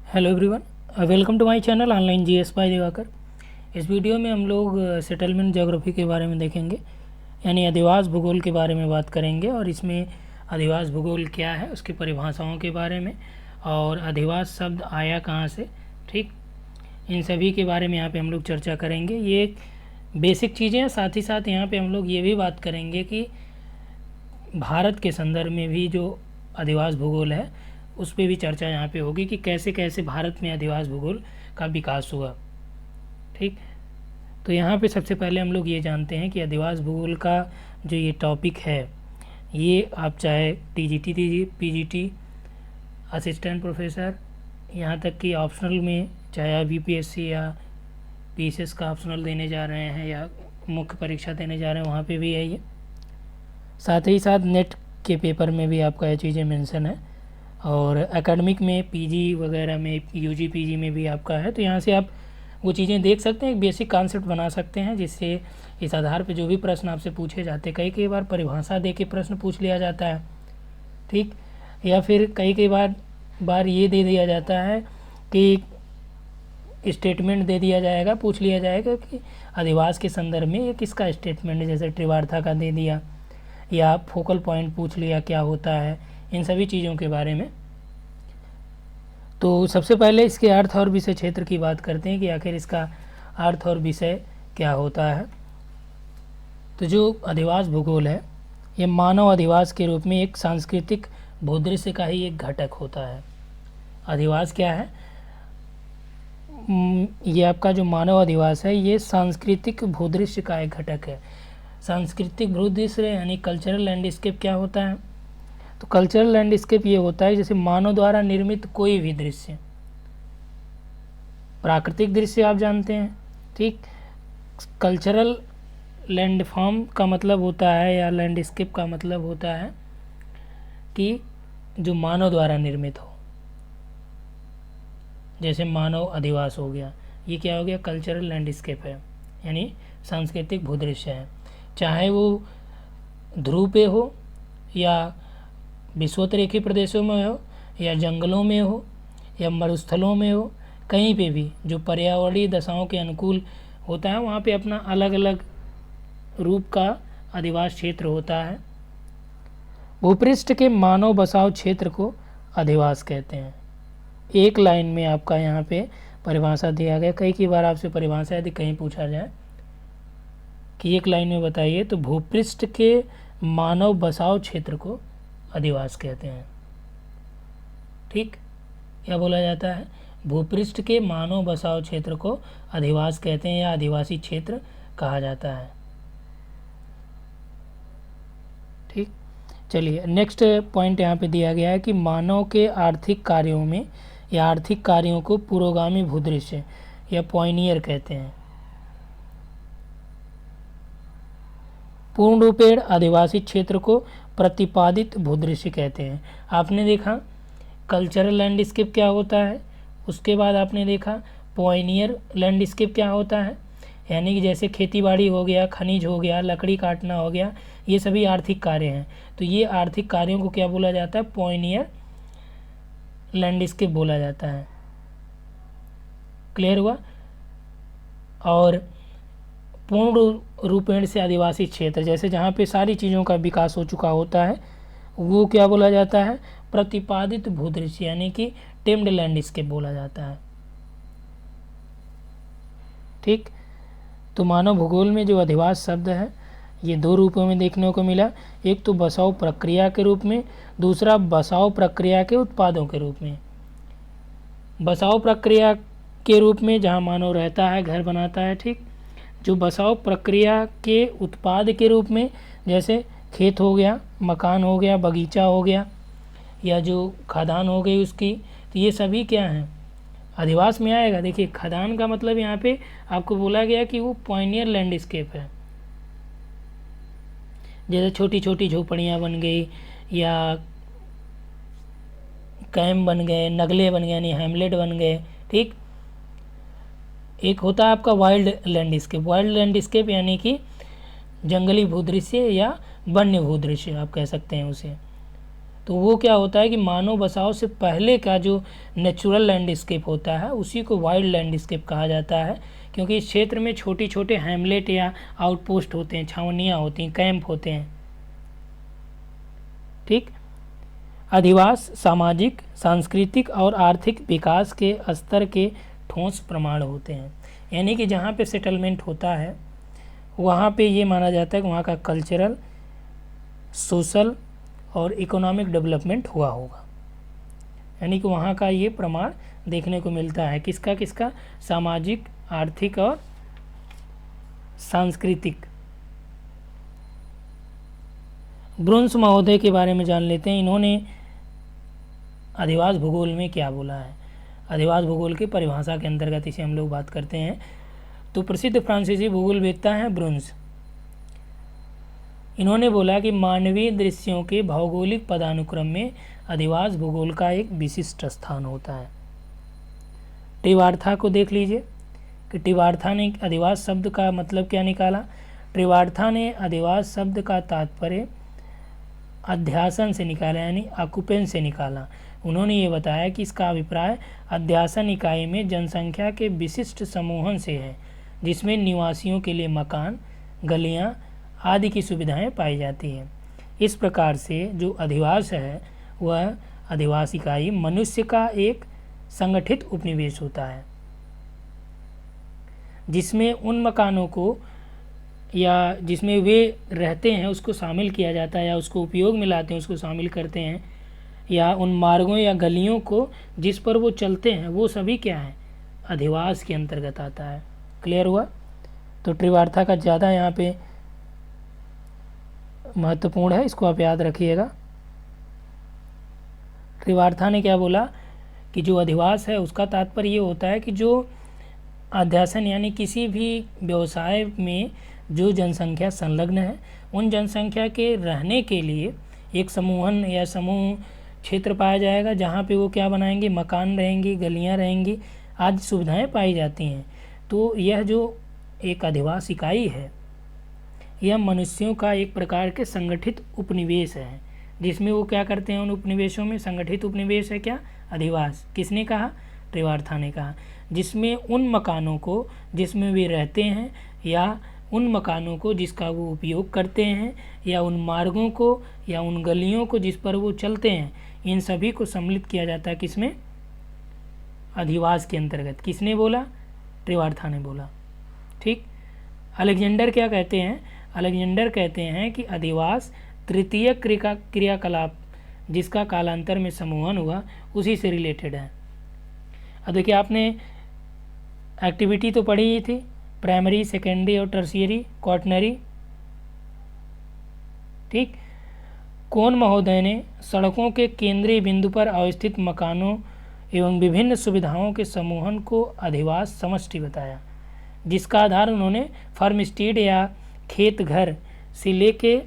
Hello everyone, welcome to my channel online GS by Diwakar. इस video में हम लोग सेटलमेंट ज्योग्राफी के बारे में देखेंगे, यानी अधिवास भूगोल के बारे में बात करेंगे। और इसमें अधिवास भूगोल क्या है, उसकी परिभाषाओं के बारे में, और अधिवास शब्द आया कहाँ से, ठीक, इन सभी के बारे में यहाँ पे हम लोग चर्चा करेंगे। ये एक बेसिक चीज़ें हैं। साथ ही साथ यहाँ पे हम लोग ये भी बात करेंगे कि भारत के संदर्भ में भी जो अधिवास भूगोल है उस पर भी चर्चा यहाँ पे होगी कि कैसे कैसे भारत में अधिवास भूगोल का विकास हुआ। ठीक, तो यहाँ पे सबसे पहले हम लोग ये जानते हैं कि अधिवास भूगोल का जो ये टॉपिक है, ये आप चाहे टीजीटी दीजिए, पीजीटी, असिस्टेंट प्रोफेसर, यहाँ तक कि ऑप्शनल में चाहे आप यूपीएससी या पीसीएस का ऑप्शनल देने जा रहे हैं या मुख्य परीक्षा देने जा रहे हैं, वहाँ पे भी है ये। साथ ही साथ नेट के पेपर में भी आपका ये चीज़ें मेंशन है, और एकेडमिक में पीजी वगैरह में, यूजी पीजी में भी आपका है। तो यहाँ से आप वो चीज़ें देख सकते हैं, एक बेसिक कॉन्सेप्ट बना सकते हैं, जिससे इस आधार पे जो भी प्रश्न आपसे पूछे जाते हैं, कई बार परिभाषा दे के प्रश्न पूछ लिया जाता है, ठीक, या फिर कई बार ये दे दिया जाता है कि स्टेटमेंट दे दिया जाएगा, पूछ लिया जाएगा कि अधिवास के संदर्भ में ये किसका स्टेटमेंट है, जैसे त्रिवार्था का दे दिया, या फोकल पॉइंट पूछ लिया क्या होता है, इन सभी चीज़ों के बारे में। तो सबसे पहले इसके अर्थ और विषय क्षेत्र की बात करते हैं कि आखिर इसका अर्थ और विषय क्या होता है। तो जो अधिवास भूगोल है, ये मानव अधिवास के रूप में एक सांस्कृतिक भूदृश्य का ही एक घटक होता है। अधिवास क्या है? ये आपका जो मानव अधिवास है, ये सांस्कृतिक भूदृश्य का एक घटक है। सांस्कृतिक भूदृश्य यानी कल्चरल लैंडस्केप क्या होता है? तो कल्चरल लैंडस्केप ये होता है जैसे मानव द्वारा निर्मित कोई भी दृश्य, प्राकृतिक दृश्य आप जानते हैं, ठीक। कल्चरल लैंडफॉर्म का मतलब होता है, या लैंडस्केप का मतलब होता है कि जो मानव द्वारा निर्मित हो, जैसे मानव अधिवास हो गया, ये क्या हो गया? कल्चरल लैंडस्केप है, यानी सांस्कृतिक भूदृश्य है। चाहे वो ध्रुव पे हो, या विषुवतरेखीय प्रदेशों में हो, या जंगलों में हो, या मरुस्थलों में हो, कहीं पे भी जो पर्यावरणीय दशाओं के अनुकूल होता है, वहाँ पे अपना अलग अलग रूप का अधिवास क्षेत्र होता है। भूपृष्ठ के मानव बसाव क्षेत्र को अधिवास कहते हैं। एक लाइन में आपका यहाँ पे परिभाषा दिया गया। कई बार आपसे परिभाषा यदि कहीं पूछा जाए कि एक लाइन में बताइए, तो भूपृष्ठ के मानव बसाव क्षेत्र को अधिवास कहते हैं, ठीक। क्या बोला जाता है? भूपृष्ठ के मानव बसाव क्षेत्र को अधिवास कहते हैं, या आदिवासी क्षेत्र कहा जाता है, ठीक। चलिए, नेक्स्ट पॉइंट यहाँ पे दिया गया है कि मानव के आर्थिक कार्यों में, या आर्थिक कार्यों को पुरोगामी भूदृश्य या पॉइनियर कहते हैं। पूर्ण रूपेण आदिवासी क्षेत्र को प्रतिपादित भूदृश्य कहते हैं। आपने देखा कल्चरल लैंडस्केप क्या होता है, उसके बाद आपने देखा पॉइनियर लैंडस्केप क्या होता है, यानी कि जैसे खेतीबाड़ी हो गया, खनिज हो गया, लकड़ी काटना हो गया, ये सभी आर्थिक कार्य हैं। तो ये आर्थिक कार्यों को क्या बोला जाता है? पॉइनियर लैंडस्केप बोला जाता है। क्लियर हुआ? और पूर्ण रूपेण से आदिवासी क्षेत्र, जैसे जहाँ पे सारी चीज़ों का विकास हो चुका होता है, वो क्या बोला जाता है? प्रतिपादित भूदृश्य, यानी कि टेम्ड लैंडस्केप बोला जाता है, ठीक। तो मानव भूगोल में जो अधिवास शब्द है, ये दो रूपों में देखने को मिला। एक तो बसाव प्रक्रिया के रूप में, दूसरा बसाव प्रक्रिया के उत्पादों के रूप में। बसाव प्रक्रिया के रूप में जहाँ मानव रहता है, घर बनाता है, ठीक। जो बसाव प्रक्रिया के उत्पाद के रूप में, जैसे खेत हो गया, मकान हो गया, बगीचा हो गया, या जो खदान हो गई उसकी, तो ये सभी क्या हैं? अधिवास में आएगा। देखिए, खदान का मतलब यहाँ पे आपको बोला गया कि वो पॉइनियर लैंडस्केप है। जैसे छोटी छोटी झोपड़ियाँ बन गई, या कैम्प बन गए, नगले बन गए, यानी हैमलेट बन गए, ठीक। एक होता है आपका वाइल्ड लैंडस्केप। वाइल्ड लैंडस्केप यानी कि जंगली भूदृश्य या वन्य भूदृश्य आप कह सकते हैं उसे, तो वो क्या होता है कि मानव बसाव से पहले का जो नेचुरल लैंडस्केप होता है उसी को वाइल्ड लैंडस्केप कहा जाता है, क्योंकि इस क्षेत्र में छोटे छोटे हैमलेट या आउटपोस्ट होते हैं, छावनियाँ होती हैं, कैंप होते हैं। ठीक। अधिवास सामाजिक, सांस्कृतिक और आर्थिक विकास के स्तर के ठोस प्रमाण होते हैं। यानी कि जहाँ पे सेटलमेंट होता है वहाँ पे ये माना जाता है कि वहाँ का कल्चरल, सोशल और इकोनॉमिक डेवलपमेंट हुआ होगा। यानी कि वहाँ का ये प्रमाण देखने को मिलता है। किसका किसका? सामाजिक, आर्थिक और सांस्कृतिक। ब्रुन्स महोदय के बारे में जान लेते हैं। इन्होंने अधिवास भूगोल में क्या बोला है। अधिवास भूगोल की परिभाषा के अंतर्गत इसे हम लोग बात करते हैं। तो प्रसिद्ध फ्रांसीसी भूगोलवेत्ता हैं ब्रुन्स। इन्होंने बोला कि मानवीय दृश्यों के भौगोलिक पदानुक्रम में अधिवास भूगोल का एक विशिष्ट स्थान होता है। ट्रिवार्था को देख लीजिए कि ट्रिवार्था ने अधिवास शब्द का मतलब क्या निकाला। ट्रिवार्था ने अधिवास शब्द का तात्पर्य अध्यासन से निकाला, यानी ऑक्यूपेंस से निकाला। उन्होंने ये बताया कि इसका अभिप्राय अध्यासन इकाई में जनसंख्या के विशिष्ट समूहन से है, जिसमें निवासियों के लिए मकान, गलियां आदि की सुविधाएं पाई जाती हैं। इस प्रकार से जो अधिवास है वह अधिवास इकाई मनुष्य का एक संगठित उपनिवेश होता है, जिसमें उन मकानों को या जिसमें वे रहते हैं उसको शामिल किया जाता है, या उसको उपयोग में लाते हैं उसको शामिल करते हैं, या उन मार्गों या गलियों को जिस पर वो चलते हैं वो सभी क्या है? अधिवास के अंतर्गत आता है। क्लियर हुआ? तो ट्रिवार्था का ज़्यादा यहाँ पे महत्वपूर्ण है, इसको आप याद रखिएगा। ट्रिवार्था ने क्या बोला कि जो अधिवास है उसका तात्पर्य ये होता है कि जो अध्यासन यानी किसी भी व्यवसाय में जो जनसंख्या संलग्न है उन जनसंख्या के रहने के लिए एक समूहन या समूह क्षेत्र पाया जाएगा, जहाँ पे वो क्या बनाएंगे? मकान रहेंगे, गलियाँ रहेंगी, आदि सुविधाएं पाई जाती हैं। तो यह जो एक अधिवास इकाई है यह मनुष्यों का एक प्रकार के संगठित उपनिवेश है, जिसमें वो क्या करते हैं? उन उपनिवेशों में संगठित उपनिवेश है क्या? अधिवास। किसने कहा? ट्रिवार्था ने कहा। जिसमें उन मकानों को जिसमें वे रहते हैं, या उन मकानों को जिसका वो उपयोग करते हैं, या उन मार्गों को या उन गलियों को जिस पर वो चलते हैं, इन सभी को सम्मिलित किया जाता है किसमें? अधिवास के अंतर्गत। किसने बोला? ट्रिवार्था ने बोला। ठीक। अलेक्जेंडर क्या कहते हैं? अलेक्जेंडर कहते हैं कि अधिवास तृतीय क्रियाकलाप जिसका कालांतर में समूहन हुआ उसी से रिलेटेड है। अब देखिए, आपने एक्टिविटी तो पढ़ी ही थी, प्राइमरी, सेकेंडरी और टर्शियरी, क्वाटरनरी। ठीक। कोन महोदय ने सड़कों के केंद्रीय बिंदु पर अवस्थित मकानों एवं विभिन्न सुविधाओं के समूहन को अधिवास समष्टि बताया, जिसका आधार उन्होंने फार्मस्टीड या खेत घर से लेके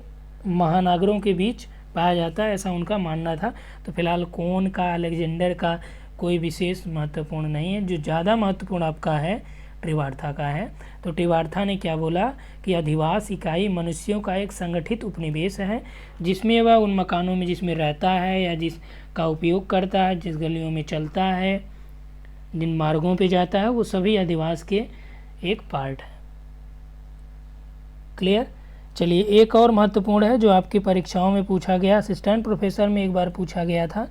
महानगरों के बीच पाया जाता है, ऐसा उनका मानना था। तो फिलहाल कोन का, अलेक्जेंडर का कोई विशेष महत्वपूर्ण नहीं है। जो ज़्यादा महत्वपूर्ण आपका है ट्रिवार्था का है। तो ट्रिवार्था ने क्या बोला कि अधिवास इकाई मनुष्यों का एक संगठित उपनिवेश है, जिसमें वह उन मकानों में जिसमें रहता है या जिसका उपयोग करता है, जिस गलियों में चलता है, जिन मार्गों पे जाता है, वो सभी अधिवास के एक पार्ट है। क्लियर? चलिए, एक और महत्वपूर्ण है जो आपकी परीक्षाओं में पूछा गया, असिस्टेंट प्रोफेसर में एक बार पूछा गया था,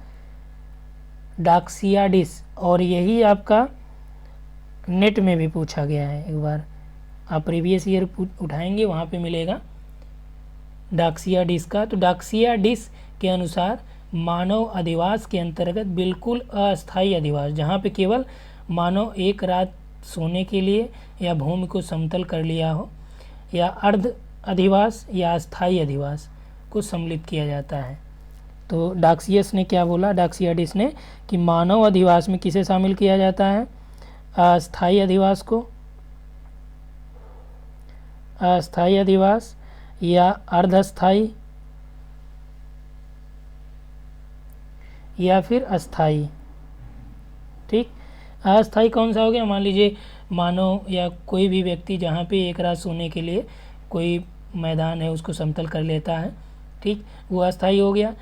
डाक्सियाडिस, और यही आपका नेट में भी पूछा गया है। एक बार आप प्रीवियस ईयर उठाएंगे वहाँ पे मिलेगा डाक्सियाडिस का। तो डाक्सियाडिस के अनुसार मानव अधिवास के अंतर्गत बिल्कुल अस्थायी अधिवास, जहाँ पे केवल मानव एक रात सोने के लिए या भूमि को समतल कर लिया हो, या अर्ध अधिवास या अस्थायी अधिवास को सम्मिलित किया जाता है। तो डाक्सियस ने क्या बोला, डाक्सियाडिस ने, कि मानव अधिवास में किसे शामिल किया जाता है? अस्थायी अधिवास को, अस्थायी अधिवास या अर्धस्थायी या फिर अस्थायी। ठीक। अस्थायी कौन सा हो गया? मान लीजिए मानव या कोई भी व्यक्ति जहाँ पे एक रात सोने के लिए कोई मैदान है उसको समतल कर लेता है, ठीक, वो अस्थायी हो गया।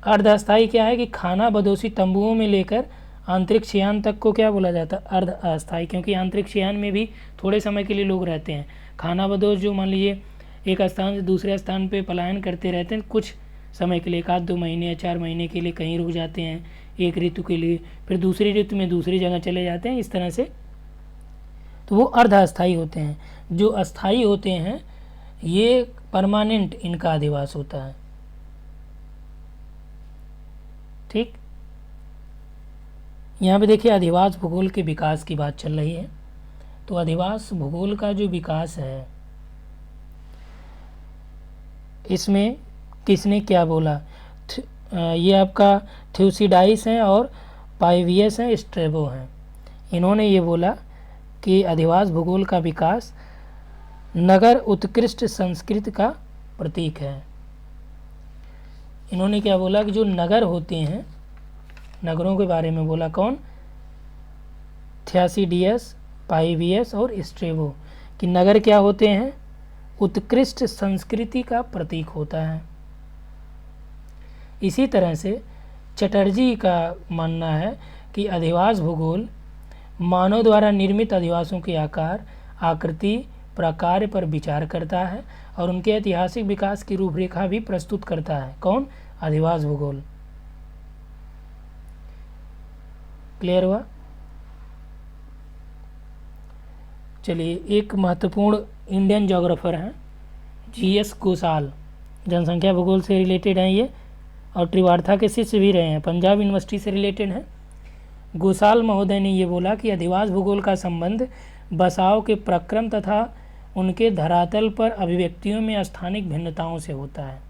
अर्धअस्थायी क्या है कि खाना बदोशी तंबुओं में लेकर अंतरिक्ष यान तक को क्या बोला जाता है, अर्धअस्थायी, क्योंकि अंतरिक्ष यान में भी थोड़े समय के लिए लोग रहते हैं। खाना बदोश जो मान लीजिए एक स्थान से दूसरे स्थान पे पलायन करते रहते हैं कुछ समय के लिए, 1-2 महीने या 4 महीने के लिए कहीं रुक जाते हैं एक ऋतु के लिए, फिर दूसरी ऋतु में दूसरी जगह चले जाते हैं, इस तरह से, तो वो अर्धअस्थायी होते हैं। जो अस्थायी होते हैं ये परमानेंट इनका अधिवास होता है। ठीक, यहाँ पे देखिए अधिवास भूगोल के विकास की बात चल रही है। तो अधिवास भूगोल का जो विकास है इसमें किसने क्या बोला, ये आपका थ्यूसिडाइस हैं और पाइवियस हैं, स्ट्रेबो हैं। इन्होंने ये बोला कि अधिवास भूगोल का विकास नगर उत्कृष्ट संस्कृति का प्रतीक है। इन्होंने क्या बोला कि जो नगर होते हैं, नगरों के बारे में बोला, कौन, थ्यासिडियस, पाइवियस और स्ट्रेबो, कि नगर क्या होते हैं, उत्कृष्ट संस्कृति का प्रतीक होता है। इसी तरह से चटर्जी का मानना है कि अधिवास भूगोल मानव द्वारा निर्मित अधिवासों के आकार, आकृति, प्रकार पर विचार करता है और उनके ऐतिहासिक विकास की रूपरेखा भी प्रस्तुत करता है। कौन, अधिवास भूगोल। क्लियर हुआ। चलिए, एक महत्वपूर्ण इंडियन ज्योग्राफर हैं GS गोसाल, जनसंख्या भूगोल से रिलेटेड हैं ये, और त्रिवार्था के शिष्य भी रहे हैं, पंजाब यूनिवर्सिटी से रिलेटेड हैं। गोसाल महोदय ने ये बोला कि अधिवास भूगोल का संबंध बसाव के प्रक्रम तथा उनके धरातल पर अभिव्यक्तियों में स्थानिक भिन्नताओं से होता है।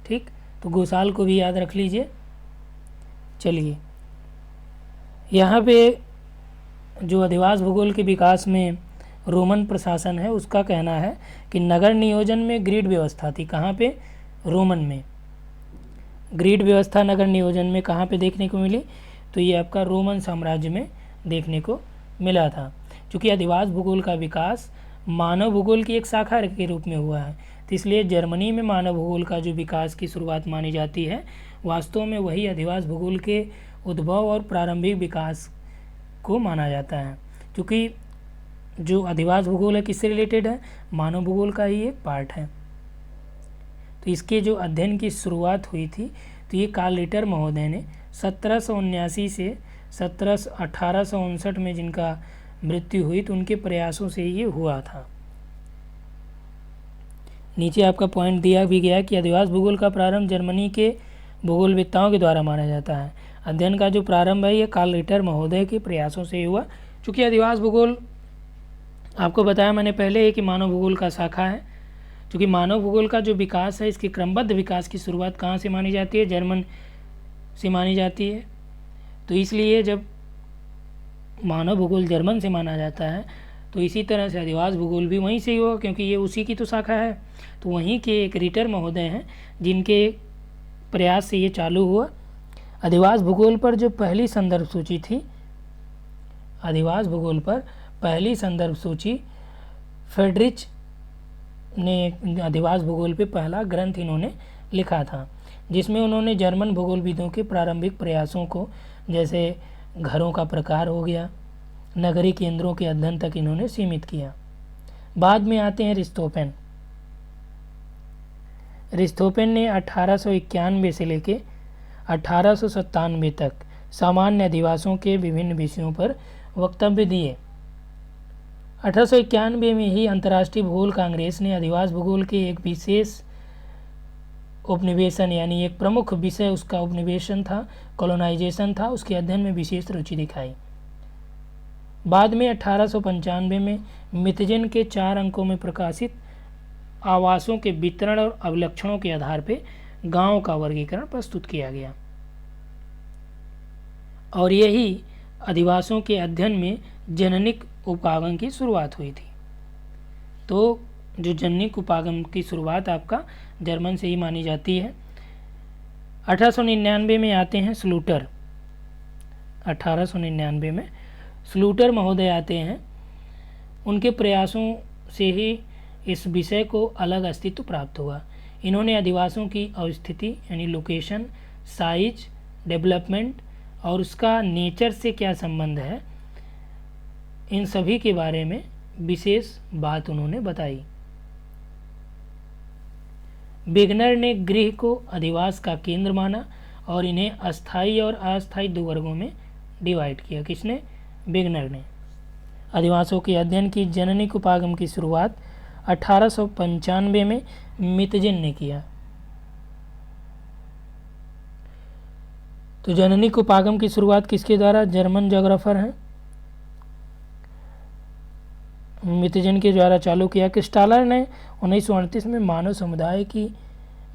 ठीक, तो गोसाल को भी याद रख लीजिए। चलिए, यहाँ पे जो अधिवास भूगोल के विकास में रोमन प्रशासन है उसका कहना है कि नगर नियोजन में ग्रिड व्यवस्था थी। कहाँ पे, रोमन में। ग्रिड व्यवस्था नगर नियोजन में कहाँ पे देखने को मिली, तो ये आपका रोमन साम्राज्य में देखने को मिला था। क्योंकि अधिवास भूगोल का विकास मानव भूगोल की एक शाखा के रूप में हुआ है, तो इसलिए जर्मनी में मानव भूगोल का जो विकास की शुरुआत मानी जाती है, वास्तव में वही अधिवास भूगोल के उद्भव और प्रारंभिक विकास को माना जाता है। क्योंकि जो अधिवास भूगोल है किससे रिलेटेड है, मानव भूगोल का ही एक पार्ट है। तो इसके जो अध्ययन की शुरुआत हुई थी, तो ये कार्ल रिटर महोदय ने 1779 से 1859 में जिनका मृत्यु हुई, तो उनके प्रयासों से ये हुआ था। नीचे आपका पॉइंट दिया भी गया कि अधिवास भूगोल का प्रारंभ जर्मनी के भूगोलवेत्ताओं के द्वारा माना जाता है। अध्ययन का जो प्रारंभ है ये कार्ल रिटर महोदय के प्रयासों से हुआ। चूँकि अधिवास भूगोल आपको बताया मैंने पहले ही कि मानव भूगोल का शाखा है। क्योंकि मानव भूगोल का जो विकास है, इसके क्रमबद्ध विकास की शुरुआत कहाँ से मानी जाती है, जर्मन से मानी जाती है। तो इसलिए जब मानव भूगोल जर्मन से माना जाता है, तो इसी तरह से अधिवास भूगोल भी वहीं से ही होगा, क्योंकि ये उसी की तो शाखा है। तो वहीं के एक रिटर महोदय हैं जिनके प्रयास से ये चालू हुआ। अधिवास भूगोल पर जो पहली संदर्भ सूची थी, अधिवास भूगोल पर पहली संदर्भ सूची फ्रेडरिच ने अधिवास भूगोल पे पहला ग्रंथ इन्होंने लिखा था, जिसमें उन्होंने जर्मन भूगोलविदों के प्रारंभिक प्रयासों को, जैसे घरों का प्रकार हो गया, नगरीय केंद्रों के अध्ययन तक इन्होंने सीमित किया। बाद में आते हैं रिस्थोपेन। रिस्थोपेन ने 1891 से लेके 1897 तक सामान्य अधिवासों के विभिन्न विषयों पर वक्तव्य दिए। 1891 में ही अंतर्राष्ट्रीय भूगोल कांग्रेस ने अधिवास भूगोल के एक विशेष उपनिवेशन, यानी एक प्रमुख विषय उसका उपनिवेशन था, कॉलोनाइजेशन था, उसके अध्ययन में विशेष रुचि दिखाई। बाद में 1895 में मितजेन के 4 अंकों में प्रकाशित आवासों के वितरण और अवलक्षणों के आधार पर गांव का वर्गीकरण प्रस्तुत किया गया, और यही अधिवासों के अध्ययन में जननिक उपागम की शुरुआत हुई थी। तो जो जननिक उपागम की शुरुआत आपका जर्मन से ही मानी जाती है। 1899 में आते हैं स्लूटर। 1899 में स्लूटर महोदय आते हैं। उनके प्रयासों से ही इस विषय को अलग अस्तित्व प्राप्त हुआ। इन्होंने अधिवासों की अवस्थिति यानी लोकेशन, साइज, डेवलपमेंट और उसका नेचर से क्या संबंध है, इन सभी के बारे में विशेष बात उन्होंने बताई। वेगनर ने गृह को अधिवास का केंद्र माना और इन्हें अस्थायी और अस्थायी दो वर्गों में डिवाइड किया। किसने? वेगनर ने। अधिवासों के अध्ययन की जेनेटिक उपागम की शुरुआत 1895 में मितजिन ने किया। तो जेनेटिक उपागम की शुरुआत किसके द्वारा? जर्मन जोग्राफर हैं मितजिन के द्वारा चालू किया। क्रिस्टालर ने 1938 में मानव समुदाय की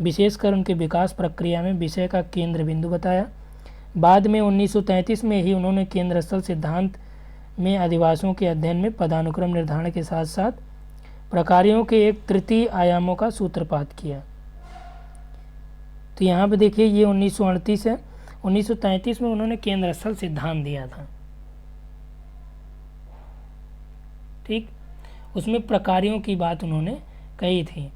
विशेषकर उनके विकास प्रक्रिया में विषय का केंद्र बिंदु बताया। बाद में 1933 में ही उन्होंने केंद्र स्थल सिद्धांत में अधिवासों के अध्ययन में पदानुक्रम निर्धारण के साथ साथ प्रकारों के एक तृतीय आयामों का सूत्रपात किया। तो यहाँ पे देखिए ये 1938 है। 1933 में उन्होंने केंद्र स्थल सिद्धांत दिया था। ठीक, उसमें प्रकारों की बात उन्होंने कही थी।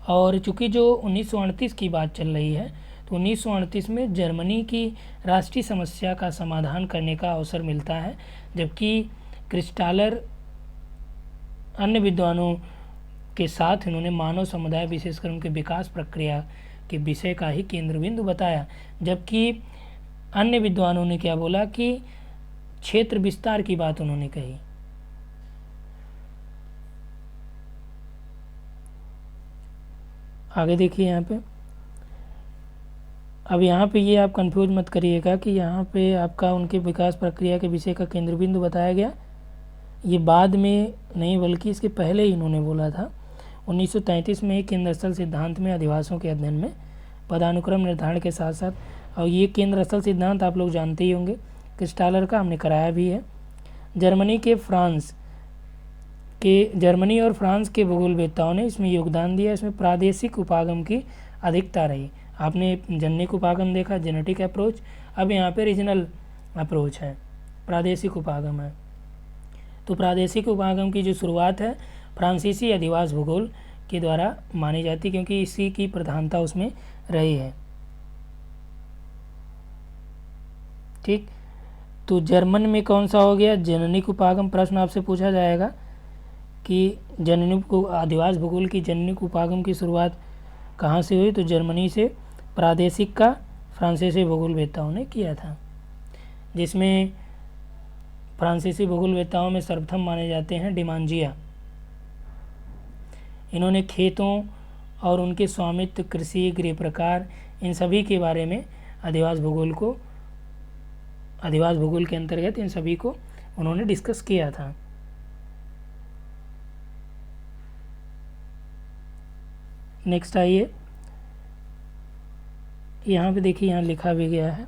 और चूंकि जो 1938 की बात चल रही है तो 1938 में जर्मनी की राष्ट्रीय समस्या का समाधान करने का अवसर मिलता है, जबकि क्रिस्टालर अन्य विद्वानों के साथ इन्होंने मानव समुदाय विशेषकर उनके विकास प्रक्रिया के विषय का ही केंद्र बिंदु बताया, जबकि अन्य विद्वानों ने क्या बोला कि क्षेत्र विस्तार की बात उन्होंने कही। आगे देखिए यहाँ पे, अब यहाँ पे ये आप कंफ्यूज मत करिएगा कि यहाँ पे आपका उनके विकास प्रक्रिया के विषय का केंद्र बिंदु बताया गया, ये बाद में नहीं बल्कि इसके पहले ही इन्होंने बोला था। 1933 में केंद्र स्थल सिद्धांत में अधिवासों के अध्ययन में पदानुक्रम निर्धारण के साथ साथ, और ये केंद्र स्थल सिद्धांत आप लोग जानते ही होंगे, क्रिस्टालर का हमने कराया भी है। जर्मनी और फ्रांस के भूगोलवेत्ताओं ने इसमें योगदान दिया। इसमें प्रादेशिक उपागम की अधिकता रही। आपने जेनेटिक उपागम देखा, जेनेटिक अप्रोच, अब यहाँ पे रीजनल अप्रोच है, प्रादेशिक उपागम है। तो प्रादेशिक उपागम की जो शुरुआत है फ्रांसीसी अधिवास भूगोल के द्वारा मानी जाती, क्योंकि इसी की प्रधानता उसमें रही है। ठीक, तो जर्मन में कौन सा हो गया? जेनेटिक उपागम। प्रश्न आपसे पूछा जाएगा कि जेनेटिक अधिवास भूगोल की जेनेटिक उपागम की शुरुआत कहाँ से हुई? तो जर्मनी से। प्रादेशिक का फ्रांसीसी भूगोलवेत्ताओं ने किया था, जिसमें फ्रांसीसी भूगोलवेत्ताओं में सर्वप्रथम माने जाते हैं डिमांजिया। इन्होंने खेतों और उनके स्वामित्व, कृषि, गृह प्रकार, इन सभी के बारे में अधिवास भूगोल के अंतर्गत इन सभी को उन्होंने डिस्कस किया था। नेक्स्ट आइए, यहाँ पे देखिए, यहाँ लिखा भी गया है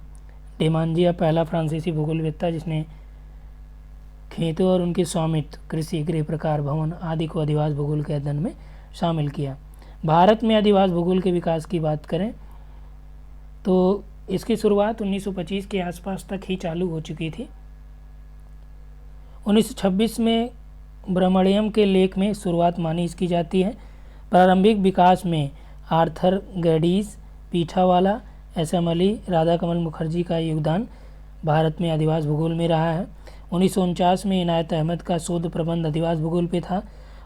डिमांजिया पहला फ्रांसीसी भूगोलवेत्ता जिसने खेतों और उनके स्वामित्व, कृषि, गृह प्रकार, भवन आदि को अधिवास भूगोल के अध्ययन में शामिल किया। भारत में अधिवास भूगोल के विकास की बात करें तो इसकी शुरुआत 1925 के आसपास तक ही चालू हो चुकी थी। 1926 में ब्रह्मण्यम के लेख में शुरुआत मानी इसकी जाती है। प्रारंभिक विकास में आर्थर गैडीज, पीठावाला, एस.एम. अली, राधा कमल मुखर्जी का योगदान भारत में अधिवास भूगोल में रहा है। 1949 में इनायत अहमद का शोध प्रबंध अधिवास भूगोल पे था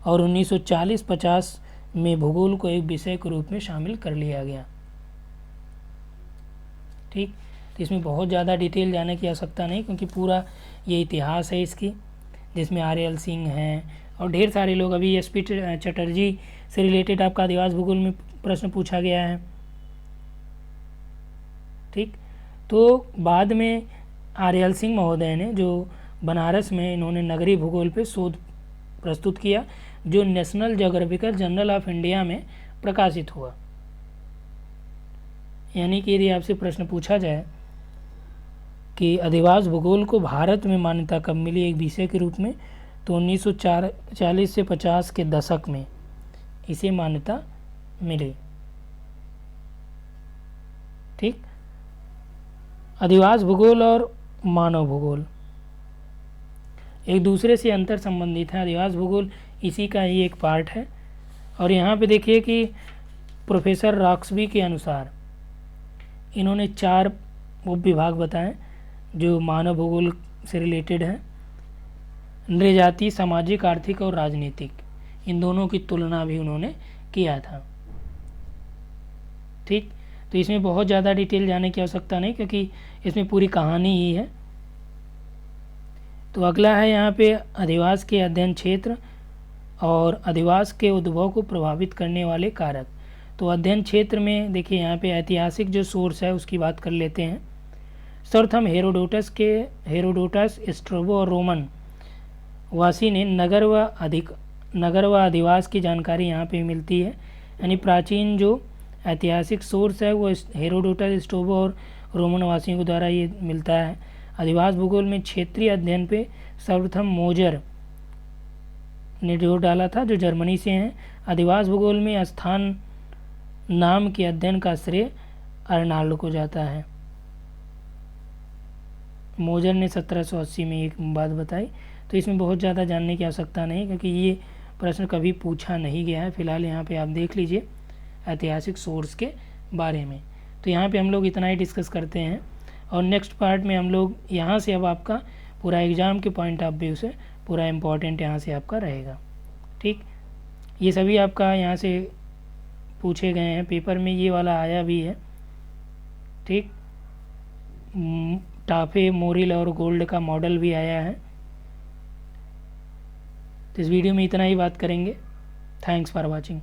और 1940-50 में भूगोल को एक विषय के रूप में शामिल कर लिया गया। ठीक, तो इसमें बहुत ज़्यादा डिटेल जाने की आवश्यकता नहीं, क्योंकि पूरा ये इतिहास है इसकी, जिसमें आर.एल. सिंह हैं और ढेर सारे लोग। अभी एस.पी. चटर्जी से रिलेटेड आपका अधिवास भूगोल में प्रश्न पूछा गया है। ठीक, तो बाद में आर.एल. सिंह महोदय ने, जो बनारस में इन्होंने नगरीय भूगोल पे शोध प्रस्तुत किया, जो national geographical journal of India में प्रकाशित हुआ। यानी कि यदि आपसे प्रश्न पूछा जाए कि अधिवास भूगोल को भारत में मान्यता कब मिली एक विषय के रूप में, तो 1940 से 50 के दशक में इसे मान्यता मिली। ठीक, अधिवास भूगोल और मानव भूगोल एक दूसरे से अंतर संबंधित है। अधिवास भूगोल इसी का ही एक पार्ट है। और यहाँ पे देखिए कि प्रोफेसर रॉक्सबी के अनुसार इन्होंने 4 उपविभाग बताएं जो मानव भूगोल से रिलेटेड हैं। नृजाति, सामाजिक, आर्थिक और राजनीतिक, इन दोनों की तुलना भी उन्होंने किया था। ठीक, तो इसमें बहुत ज़्यादा डिटेल जाने की आवश्यकता नहीं क्योंकि इसमें पूरी कहानी ही है। तो अगला है यहाँ पे अधिवास के अध्ययन क्षेत्र और अधिवास के उद्भव को प्रभावित करने वाले कारक। तो अध्ययन क्षेत्र में देखिए यहाँ पे ऐतिहासिक जो सोर्स है उसकी बात कर लेते हैं। सर्वप्रथम हेरोडोटस, स्ट्रैबो और रोमन वासी ने नगर व अधिवास की जानकारी यहाँ पे मिलती है। यानी प्राचीन जो ऐतिहासिक सोर्स है वो हेरोडोटस, स्ट्रैबो और रोमन वासियों के द्वारा ये मिलता है। अधिवास भूगोल में क्षेत्रीय अध्ययन पे सर्वप्रथम मोजर ने जोर डाला था, जो जर्मनी से हैं। अधिवास भूगोल में स्थान नाम के अध्ययन का श्रेय अर्नाल्ड को जाता है। मोजर ने 1780 में एक बात बताई। तो इसमें बहुत ज़्यादा जानने की आवश्यकता नहीं क्योंकि ये प्रश्न कभी पूछा नहीं गया है। फिलहाल यहाँ पे आप देख लीजिए ऐतिहासिक सोर्स के बारे में। तो यहाँ पे हम लोग इतना ही डिस्कस करते हैं और नेक्स्ट पार्ट में हम लोग यहाँ से अब आपका पूरा एग्ज़ाम के पॉइंट ऑफ व्यू से पूरा इम्पोर्टेंट यहाँ से आपका रहेगा। ठीक, ये सभी आपका यहाँ से पूछे गए हैं, पेपर में ये वाला आया भी है। ठीक, टाफे, मोरिल और गोल्ड का मॉडल भी आया है। तो इस वीडियो में इतना ही बात करेंगे। Thanks for watching.